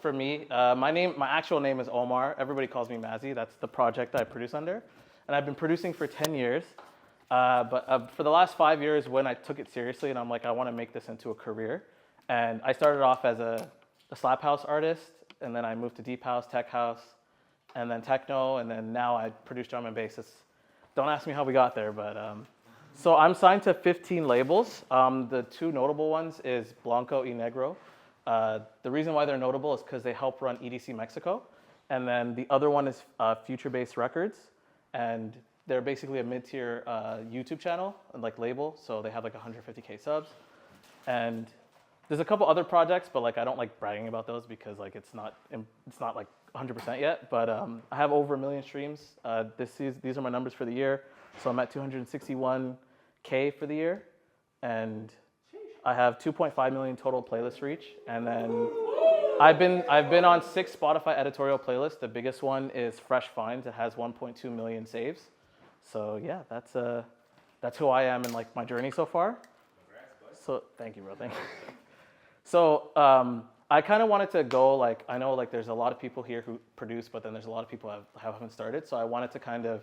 For me, my actual name is Omar. Everybody calls me MAZZY. That's the project I produce under. And I've been producing for 10 years. But for the last 5 years, when I took it seriously and I'm like, I want to make this into a career. And I started off as a slap house artist, and then I moved to deep house, tech house, and then techno, and then now I produce drum and bass. Don't ask me how we got there, but so I'm signed to 15 labels. The two notable ones is Blanco y Negro. The reason why they're notable is because they help run EDC Mexico. And then the other one is Future Bass Records. And they're basically a mid-tier YouTube channel, like label. So they have like 150K subs. And there's a couple other projects, but like I don't like bragging about those because like it's not like 100% yet. But I have over 1 million streams. These are my numbers for the year. So I'm at 261K for the year. And I have 2.5 million total playlist reach, and then I've been on 6 Spotify editorial playlists. The biggest one is Fresh Finds. It has 1.2 million saves. So yeah, that's who I am in like my journey so far. So thank you, bro. Thank you. So I kind of wanted to go like, I know like there's a lot of people here who produce, but then there's a lot of people who haven't started. So I wanted to kind of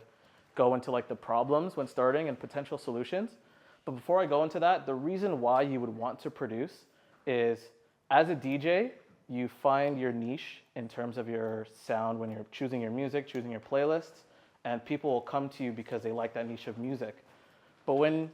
go into like the problems when starting and potential solutions. But before I go into that, the reason why you would want to produce is as a DJ, you find your niche in terms of your sound when you're choosing your music, choosing your playlists, and people will come to you because they like that niche of music. But when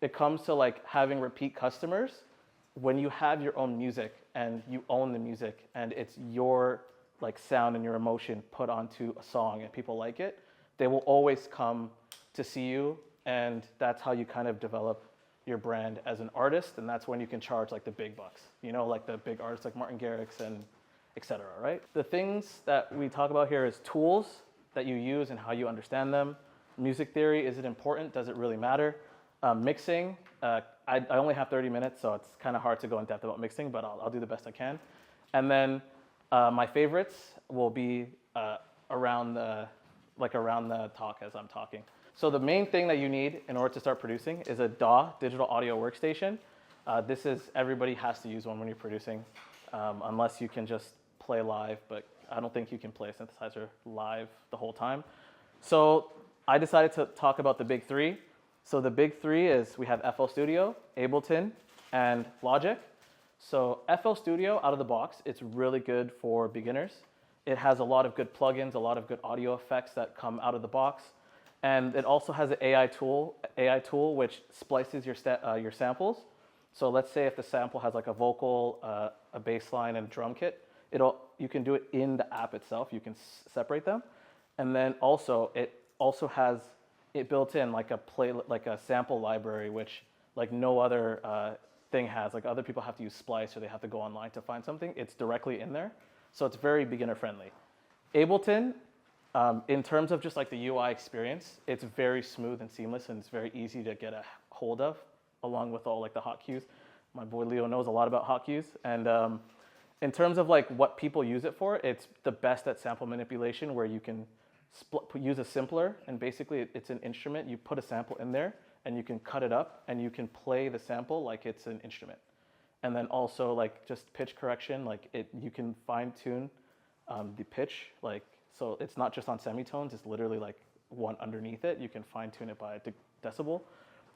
it comes to like having repeat customers, when you have your own music and you own the music and it's your like sound and your emotion put onto a song and people like it, they will always come to see you. And that's how you kind of develop your brand as an artist, and that's when you can charge like the big bucks, you know, like the big artists like Martin Garrix and et cetera, right? The things that we talk about here is tools that you use and how you understand them. Music theory, is it important? Does it really matter? Mixing, I only have 30 minutes, so it's kind of hard to go in depth about mixing, but I'll do the best I can. And then my favorites will be around the talk as I'm talking. So the main thing that you need in order to start producing is a DAW, digital audio workstation. Everybody has to use one when you're producing, unless you can just play live, but I don't think you can play a synthesizer live the whole time. So I decided to talk about the big three. So the big three is we have FL Studio, Ableton, and Logic. So FL Studio out of the box, it's really good for beginners. It has a lot of good plugins, a lot of good audio effects that come out of the box. And it also has an AI tool which splices your samples. So let's say if the sample has like a vocal, a bass line, and a drum kit, you can do it in the app itself. You can separate them. And then also it also has it built in like a sample library, which like no other thing has. Like other people have to use Splice or they have to go online to find something. It's directly in there. So it's very beginner friendly. Ableton, in terms of just like the UI experience, it's very smooth and seamless, and it's very easy to get a hold of, along with all like the hotkeys. My boy Leo knows a lot about hotkeys. And in terms of like what people use it for, it's the best at sample manipulation, where you can use a simpler, and basically it's an instrument. You put a sample in there, and you can cut it up, and you can play the sample like it's an instrument. And then also like just pitch correction, like you can fine tune the pitch, like. So it's not just on semitones, it's literally like one underneath it. You can fine tune it by a decibel.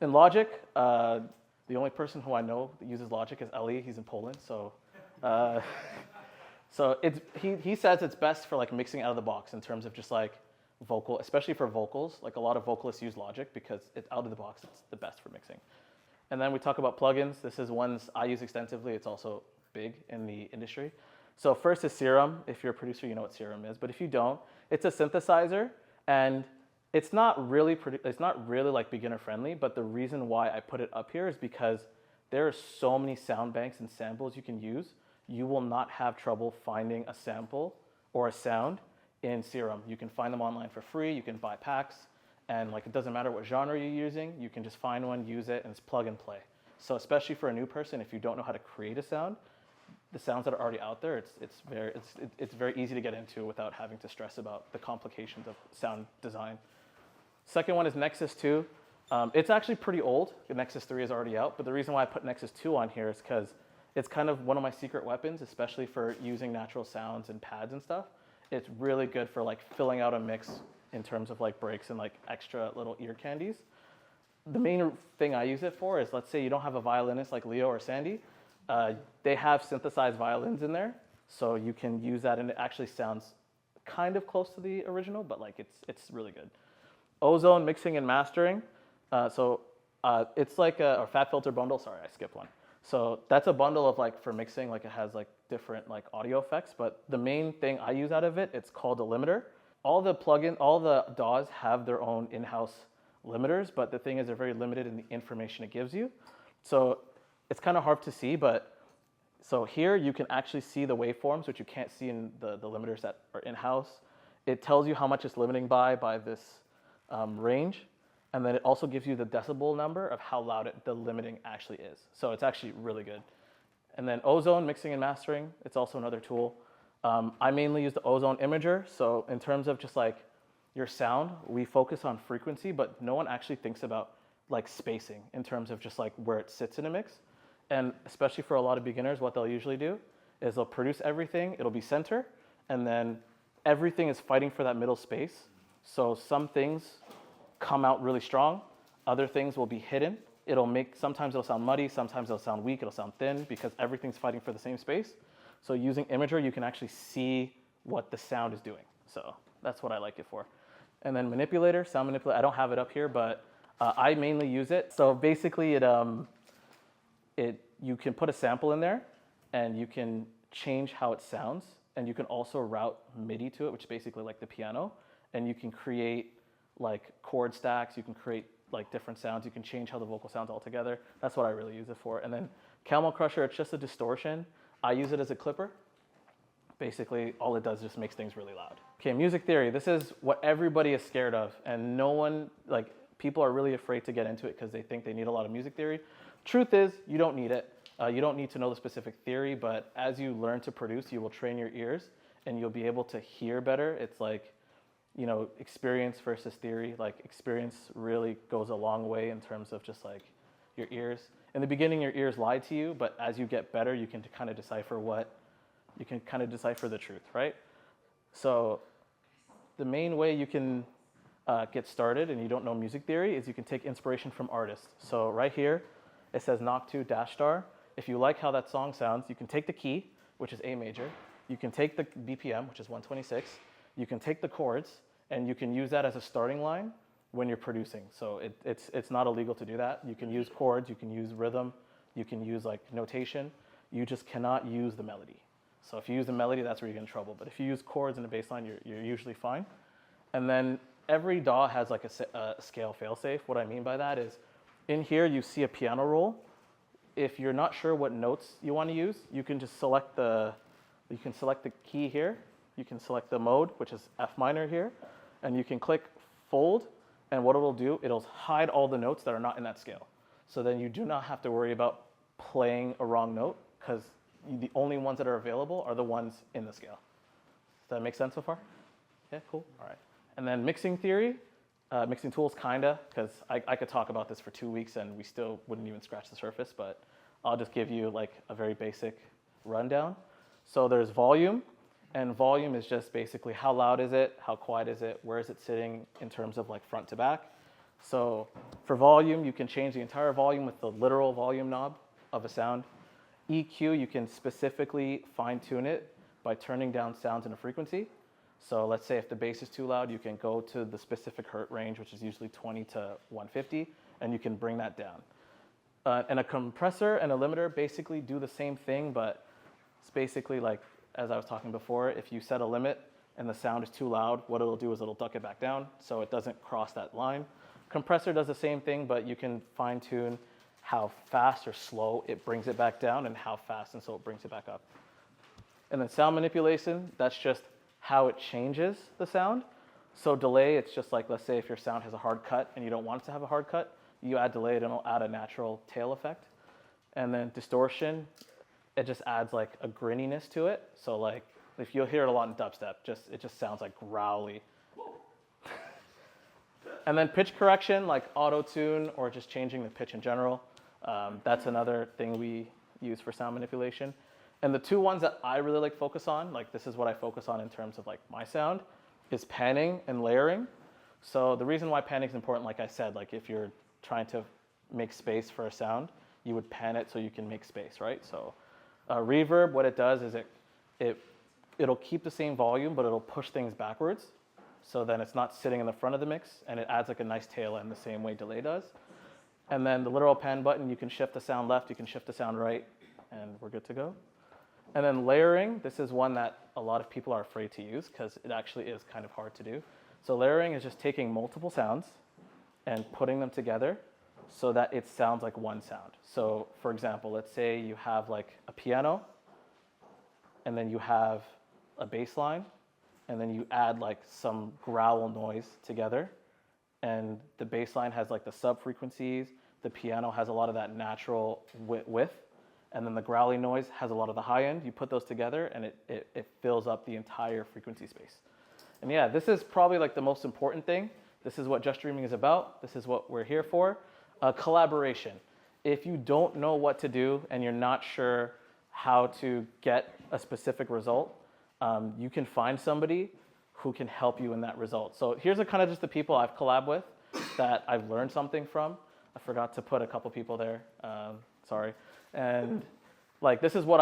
In Logic, the only person who I know that uses Logic is Eli. He's in Poland. So he says it's best for like mixing out of the box in terms of just like vocal, especially for vocals. Like a lot of vocalists use Logic because it's out of the box, it's the best for mixing. And then we talk about plugins. This is ones I use extensively. It's also big in the industry. So first is Serum. If you're a producer, you know what Serum is. But if you don't, it's a synthesizer, and it's not really like beginner friendly. But the reason why I put it up here is because there are so many sound banks and samples you can use. You will not have trouble finding a sample or a sound in Serum. You can find them online for free. You can buy packs, and like it doesn't matter what genre you're using. You can just find one, use it, and it's plug and play. So especially for a new person, if you don't know how to create a sound, the sounds that are already out there, it's very easy to get into without having to stress about the complications of sound design. Second one is Nexus 2. It's actually pretty old. The Nexus 3 is already out, but the reason why I put Nexus 2 on here is because It's kind of one of my secret weapons, especially for using natural sounds and pads and stuff. It's really good for like filling out a mix in terms of like breaks and like extra little ear candies. The main thing I use it for is, let's say you don't have a violinist like Leo or Sandy. They have synthesized violins in there, so you can use that, and it actually sounds kind of close to the original, but like it's really good. Ozone mixing and mastering. It's like a fat filter bundle. Sorry, I skipped one. So that's a bundle of like for mixing, like it has like different like audio effects, but the main thing I use out of it, it's called a limiter. All the DAWs have their own in-house limiters, but the thing is they're very limited in the information it gives you. So it's kind of hard to see, but so here you can actually see the waveforms, which you can't see in the limiters that are in-house. It tells you how much it's limiting by this range. And then it also gives you the decibel number of how loud the limiting actually is. So it's actually really good. And then Ozone, mixing and mastering, it's also another tool. I mainly use the Ozone imager. So in terms of just like your sound, we focus on frequency, but no one actually thinks about like spacing in terms of just like where it sits in a mix. And especially for a lot of beginners, what they'll usually do is they'll produce everything, it'll be center, and then everything is fighting for that middle space. So some things come out really strong, other things will be hidden. Sometimes it'll sound muddy, sometimes it'll sound weak, it'll sound thin, because everything's fighting for the same space. So using imager, you can actually see what the sound is doing. So that's what I like it for. And then manipulator, sound manipulator, I don't have it up here, but I mainly use it. So basically you can put a sample in there and you can change how it sounds, and you can also route MIDI to it, which is basically like the piano, and you can create like chord stacks, you can create like different sounds, you can change how the vocal sounds altogether. That's what I really use it for. And then Camel Crusher, it's just a distortion. I use it as a clipper. Basically, all it does is just makes things really loud. Okay, music theory. This is what everybody is scared of, and no one, like, people are really afraid to get into it because they think they need a lot of music theory. Truth is, you don't need it. You don't need to know the specific theory, but as you learn to produce, you will train your ears and you'll be able to hear better. It's like, you know, experience versus theory. Like, experience really goes a long way in terms of just like your ears. In the beginning, your ears lie to you, but as you get better, you can kind of decipher the truth, right? So the main way you can get started and you don't know music theory is you can take inspiration from artists. So right here, it says Noctu dash star. If you like how that song sounds, you can take the key, which is A major. You can take the BPM, which is 126. You can take the chords, and you can use that as a starting line when you're producing. So it's not illegal to do that. You can use chords, you can use rhythm, you can use like notation. You just cannot use the melody. So if you use the melody, that's where you get in trouble. But if you use chords and a bass line, you're usually fine. And then every DAW has like a scale failsafe. What I mean by that is, in here you see a piano roll. If you're not sure what notes you want to use, you can just select the key here. You can select the mode, which is F minor here, and you can click fold, and what it'll do, it'll hide all the notes that are not in that scale. So then you do not have to worry about playing a wrong note, because the only ones that are available are the ones in the scale. Does that make sense so far? Yeah, cool. All right. And then mixing theory, mixing tools, kinda, because I could talk about this for 2 weeks and we still wouldn't even scratch the surface, but I'll just give you like a very basic rundown. So there's volume, and volume is just basically how loud is it, how quiet is it, where is it sitting in terms of like front to back. So for volume, you can change the entire volume with the literal volume knob of a sound. EQ, you can specifically fine tune it by turning down sounds in a frequency. So let's say if the bass is too loud, you can go to the specific hertz range, which is usually 20 to 150, and you can bring that down. And a compressor and a limiter basically do the same thing, but it's basically like, as I was talking before, if you set a limit and the sound is too loud, what it'll do is it'll duck it back down so it doesn't cross that line. Compressor does the same thing, but you can fine tune how fast or slow it brings it back down and how fast and slow it brings it back up. And then sound manipulation, that's just how it changes the sound. So delay, it's just like, let's say if your sound has a hard cut and you don't want it to have a hard cut, you add delay and it'll add a natural tail effect. And then distortion, it just adds like a grinniness to it. So like, if you'll hear it a lot in dubstep, it just sounds like growly. And then pitch correction, like auto-tune or just changing the pitch in general. That's another thing we use for sound manipulation. And the two ones that I really like focus on, like this is what I focus on in terms of like my sound, is panning and layering. So the reason why panning is important, like I said, like if you're trying to make space for a sound, you would pan it so you can make space, right? So reverb, what it does is it'll keep the same volume, but it'll push things backwards. So then it's not sitting in the front of the mix, and it adds like a nice tail end the same way delay does. And then the literal pan button, you can shift the sound left, you can shift the sound right, and we're good to go. And then layering, this is one that a lot of people are afraid to use because it actually is kind of hard to do. So layering is just taking multiple sounds and putting them together so that it sounds like one sound. So for example, let's say you have like a piano, and then you have a bass line, and then you add like some growl noise together, and the bass line has like the sub frequencies, the piano has a lot of that natural width, and then the growly noise has a lot of the high end. You put those together and it fills up the entire frequency space. And yeah, this is probably like the most important thing. This is what Just Dreaming is about. This is what we're here for. Collaboration. If you don't know what to do and you're not sure how to get a specific result, you can find somebody who can help you in that result. So here's a kind of just the people I've collabed with that I've learned something from. I forgot to put a couple people there, sorry. And like, this is what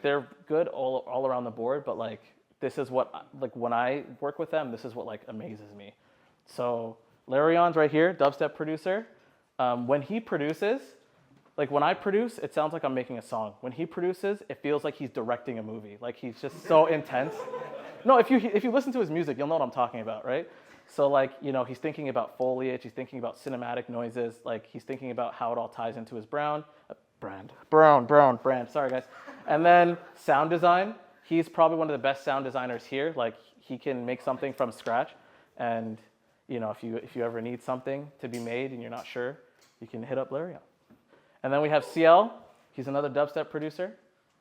they're good all around the board, but like, this is what, like when I work with them, this is what like amazes me. So Larion's right here, dubstep producer. When he produces, like when I produce, it sounds like I'm making a song. When he produces, it feels like he's directing a movie. Like he's just so intense. No, if you listen to his music, you'll know what I'm talking about, right? So like, you know, he's thinking about foliage, he's thinking about cinematic noises, like he's thinking about how it all ties into his brand, sorry guys. And then sound design, he's probably one of the best sound designers here. Like he can make something from scratch. And you know, if you ever need something to be made and you're not sure, you can hit up Larion. And then we have CL, he's another dubstep producer,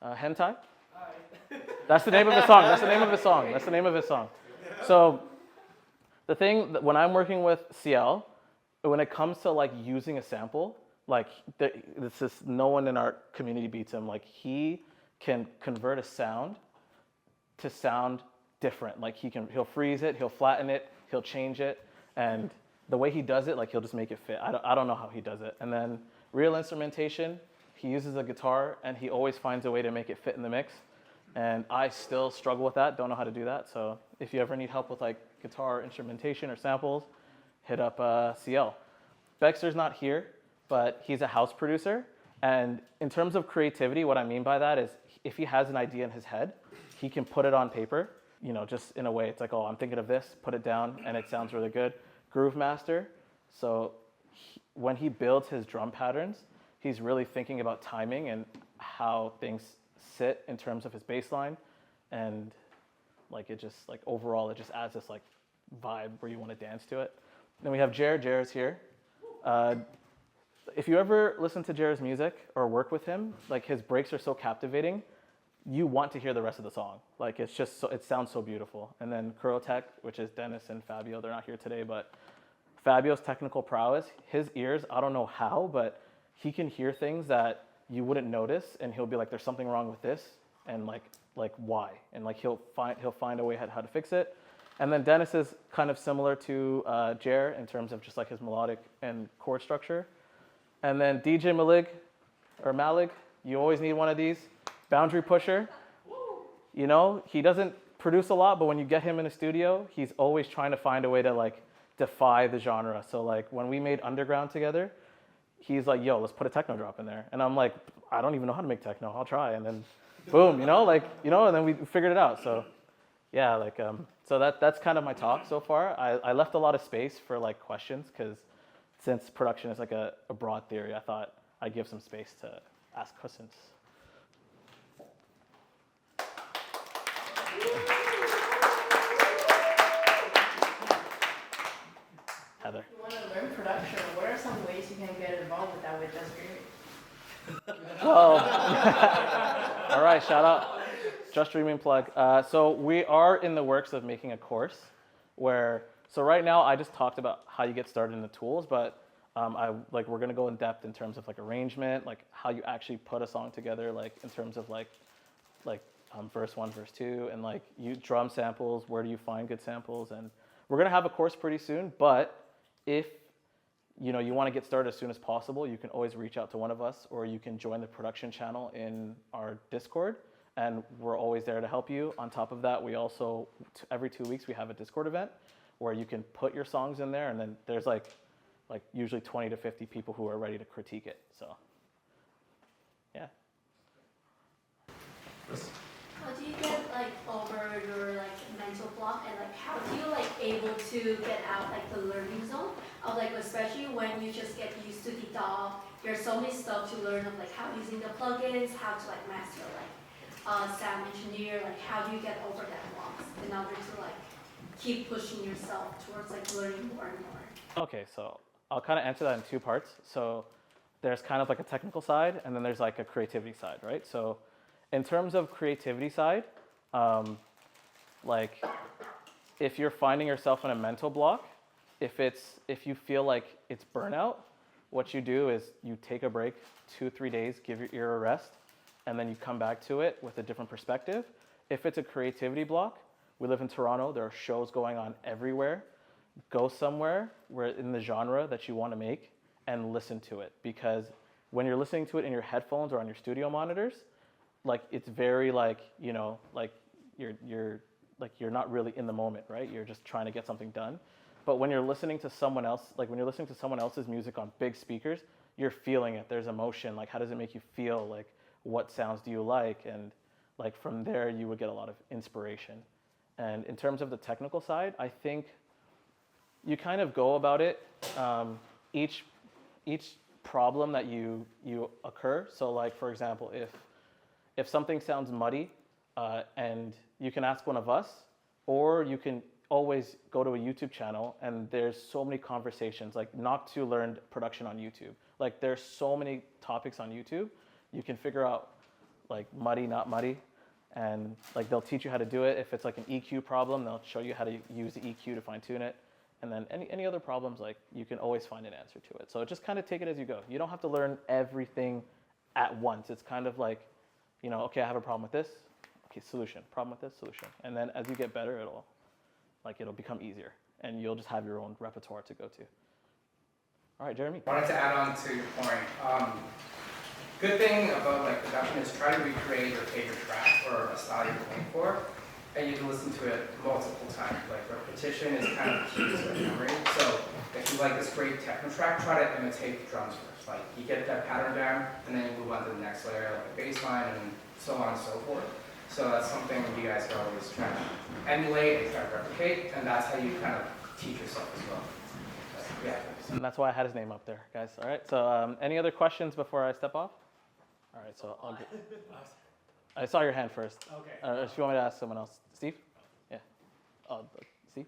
Hentai. Hi. That's the name of his song, that's the name of his song. So the thing that when I'm working with CL, when it comes to like using a sample, like this is no one in our community beats him. Like he can convert a sound to sound different. Like he'll freeze it, he'll flatten it, he'll change it, and the way he does it, like he'll just make it fit. I don't know how he does it. And then real instrumentation, he uses a guitar and he always finds a way to make it fit in the mix. And I still struggle with that, don't know how to do that. So if you ever need help with like guitar instrumentation or samples, hit up CL. Bexter's not here, but he's a house producer. And in terms of creativity, what I mean by that is if he has an idea in his head, he can put it on paper, you know, just in a way. It's like, oh, I'm thinking of this, put it down, and it sounds really good. Groove master. So when he builds his drum patterns, he's really thinking about timing and how things sit in terms of his bass line. And like it just, like overall, it just adds this like vibe where you want to dance to it. Then we have Jared. Jared's here. If you ever listen to Jared's music or work with him, like his breaks are so captivating, you want to hear the rest of the song. Like it's just so, it sounds so beautiful. And then Kurotech, which is Dennis and Fabio, they're not here today, but Fabio's technical prowess, his ears, I don't know how, but he can hear things that you wouldn't notice, and he'll be like, there's something wrong with this, and like why? And like he'll find a way how to fix it. And then Dennis is kind of similar to Jer in terms of just like his melodic and chord structure. And then DJ Malig, you always need one of these. Boundary pusher. You know, he doesn't produce a lot, but when you get him in a studio, he's always trying to find a way to like defy the genre. So like when we made Underground together, he's like, yo, let's put a techno drop in there. And I'm like, I don't even know how to make techno. I'll try. And then boom, you know, and then we figured it out. So yeah, like, so that's kind of my talk so far. I left a lot of space for like questions because since production is like a broad theory, I thought I'd give some space to ask questions. Heather. You want to learn production. What are some ways you can get involved with that with Just Dreaming? Well, all right, shout out. Just Dreaming plug. So we are in the works of making a course so right now I just talked about how you get started in the tools, but We're gonna go in depth in terms of like arrangement, like how you actually put a song together, like in terms of like verse 1, verse 2, and like you drum samples. Where do you find good samples? And we're gonna have a course pretty soon. But if you want to get started as soon as possible, you can always reach out to one of us, or you can join the production channel in our Discord, and we're always there to help you. On top of that, we also every 2 weeks we have a Discord event where you can put your songs in there, and then there's like usually 20 to 50 people who are ready to critique it. So, yeah. How do you get like over your like mental block, and like how do you like able to get out like the learning zone of like, especially when you just get used to the DAW, there's so many stuff to learn of like how using the plugins, how to like master like sound engineer, like how do you get over that blocks in order to like keep pushing yourself towards like learning more and more? Okay, so I'll kind of answer that in two parts. So there's kind of like a technical side, and then there's like a creativity side, right? So in terms of creativity side, like if you're finding yourself in a mental block, if you feel like it's burnout, what you do is you take a break, 2-3 days, give your ear a rest, and then you come back to it with a different perspective. If it's a creativity block, we live in Toronto, there are shows going on everywhere. Go somewhere where in the genre that you want to make and listen to it, because when you're listening to it in your headphones or on your studio monitors, like it's very like like you're not really in the moment, right? You're just trying to get something done. But when you're listening to someone else, like when you're listening to someone else's music on big speakers, you're feeling it. There's emotion. Like how does it make you feel? Like what sounds do you like? And like from there you would get a lot of inspiration. And in terms of the technical side, I think you kind of go about it each problem that you occur. So like for example, if something sounds muddy, and you can ask one of us, or you can always go to a YouTube channel, and there's so many conversations, like not to learn production on YouTube. Like there's so many topics on YouTube. You can figure out like muddy, not muddy, and like they'll teach you how to do it. If it's like an EQ problem, they'll show you how to use the EQ to fine tune it. And then any other problems, like you can always find an answer to it. So just kind of take it as you go. You don't have to learn everything at once. It's kind of like, okay, I have a problem with this. Okay, solution. Problem with this, solution. And then as you get better, it'll become easier, and you'll just have your own repertoire to go to. All right, Jeremy. I wanted to add on to your point. Good thing about like production is try to recreate your favorite track or a style you're going for, and you can listen to it multiple times. Like repetition is kind of key to memory. So if you like this great techno track, try to imitate the drums first. Like you get that pattern down, and then you move on to the next layer, like a bass line, and so on and so forth. So that's something you guys can always try to emulate and try to replicate, and that's how you kind of teach yourself as well. So, yeah. And that's why I had his name up there, guys. All right. So any other questions before I step off? All right. So I saw your hand first. Okay. If you want me to ask someone else, Steve? Yeah. Steve?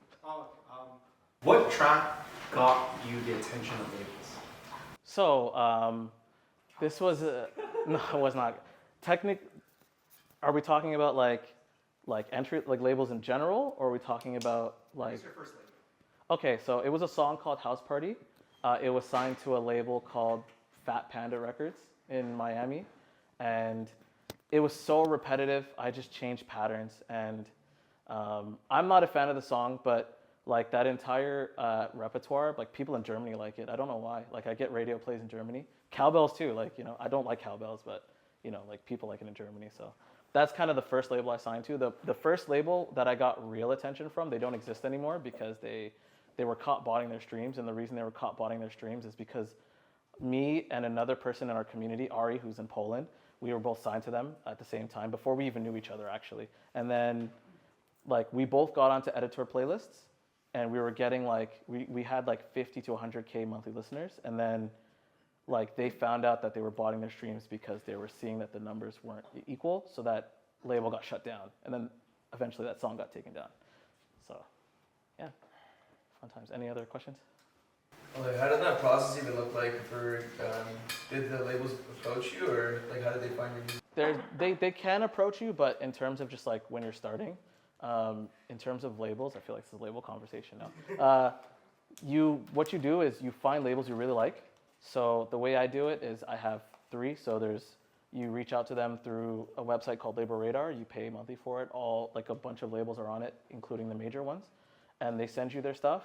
What track got you the attention of labels? So this was no, it was not. Are we talking about like labels in general, or are we talking about like? What's your first label? Okay, so it was a song called House Party. It was signed to a label called Fat Panda Records in Miami, and it was so repetitive. I just changed patterns, and I'm not a fan of the song, but like that entire repertoire, like people in Germany like it. I don't know why. Like I get radio plays in Germany, cowbells too. Like I don't like cowbells, but like people like it in Germany. So that's kind of the first label I signed to. The first label that I got real attention from, they don't exist anymore because they were caught botting their streams, and the reason they were caught botting their streams is because me and another person in our community, Ari, who's in Poland, we were both signed to them at the same time before we even knew each other actually. And then like we both got onto editor playlists, and we were getting like we had like 50 to 100K monthly listeners, and then like they found out that they were botting their streams because they were seeing that the numbers weren't equal, so that label got shut down, and then eventually that song got taken down. So yeah, fun times. Any other questions? Like, how did that process even look like for, did the labels approach you, or like how did they find your music? They can approach you, but in terms of just like when you're starting, in terms of labels, I feel like this is a label conversation now. what you do is you find labels you really like. So the way I do it is I have 3. So you reach out to them through a website called Label Radar. You pay monthly for it. Like a bunch of labels are on it, including the major ones. And they send you their stuff.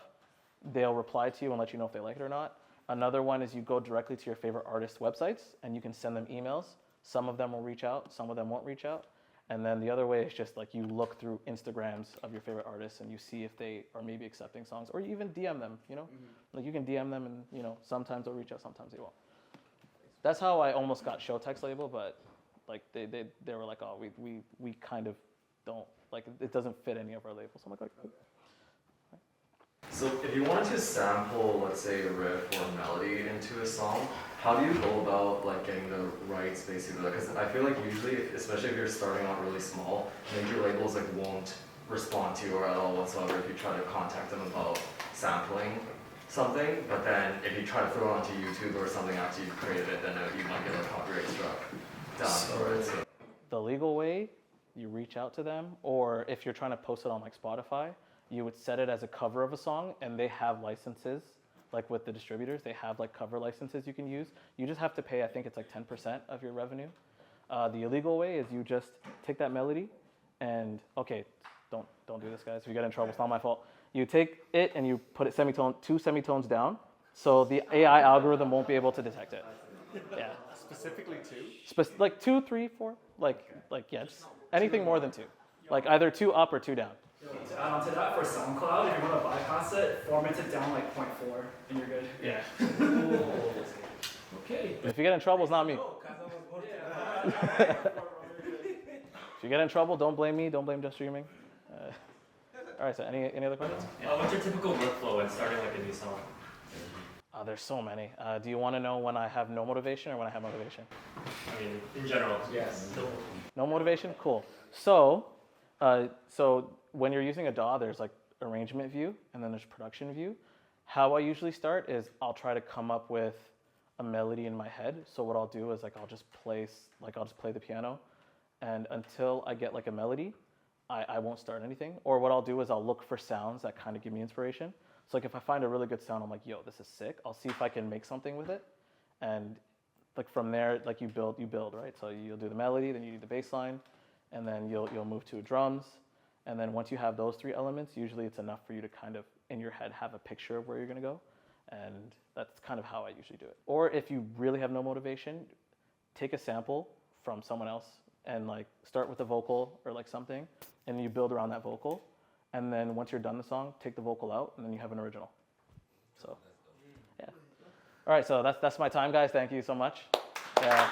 They'll reply to you and let you know if they like it or not. Another one is you go directly to your favorite artist websites and you can send them emails. Some of them will reach out, some of them won't reach out. And then the other way is just like you look through Instagrams of your favorite artists and you see if they are maybe accepting songs, or you even DM them, you know? Like you can DM them and, you know, sometimes they'll reach out, sometimes they won't. That's how I almost got Showtek's label, but like they were like, oh, we kind of don't, like it doesn't fit any of our labels. So I'm like, cool. So if you wanted to sample, let's say, a riff or a melody into a song, how do you go about like getting the rights basically? Because I feel like usually, especially if you're starting out really small, major labels like won't respond to you or at all whatsoever if you try to contact them about sampling something. But then if you try to throw it onto YouTube or something after you've created it, then you might get a copyright struck down the road. So. The legal way, you reach out to them, or if you're trying to post it on like Spotify, you would set it as a cover of a song, and they have licenses, like with the distributors, they have like cover licenses you can use. You just have to pay, I think it's like 10% of your revenue. The illegal way is you just take that melody and, okay, don't do this, guys. If you get in trouble, it's not my fault. You take it and you put it 2 semitones down, so the AI algorithm won't be able to detect it. Yeah. Specifically 2? Like 2, 3, 4, like yeah, just anything more than 2. Like either 2 up or 2 down. To add on to that, for SoundCloud, if you want to bypass it, format it down like 0.4 and you're good. Yeah. Okay. If you get in trouble, it's not me. If you get in trouble, don't blame me. Don't blame Just Streaming. All right. So any other questions? What's your typical workflow when starting like a new song? There's so many. Do you want to know when I have no motivation or when I have motivation? I mean, in general. Yes. No motivation? Cool. So when you're using a DAW, there's like arrangement view and then there's production view. How I usually start is I'll try to come up with a melody in my head. So what I'll do is like I'll just play the piano, and until I get like a melody, I won't start anything. Or what I'll do is I'll look for sounds that kind of give me inspiration. So like if I find a really good sound, I'm like, yo, this is sick. I'll see if I can make something with it. And like from there, like you build, right? So you'll do the melody, then you do the bass line, and then you'll move to drums. And then once you have those 3 elements, usually it's enough for you to kind of, in your head, have a picture of where you're gonna go. And that's kind of how I usually do it. Or if you really have no motivation, take a sample from someone else and like start with a vocal or like something, and you build around that vocal. And then once you're done the song, take the vocal out, and then you have an original. So, yeah. All right, so that's my time, guys. Thank you so much. Yeah.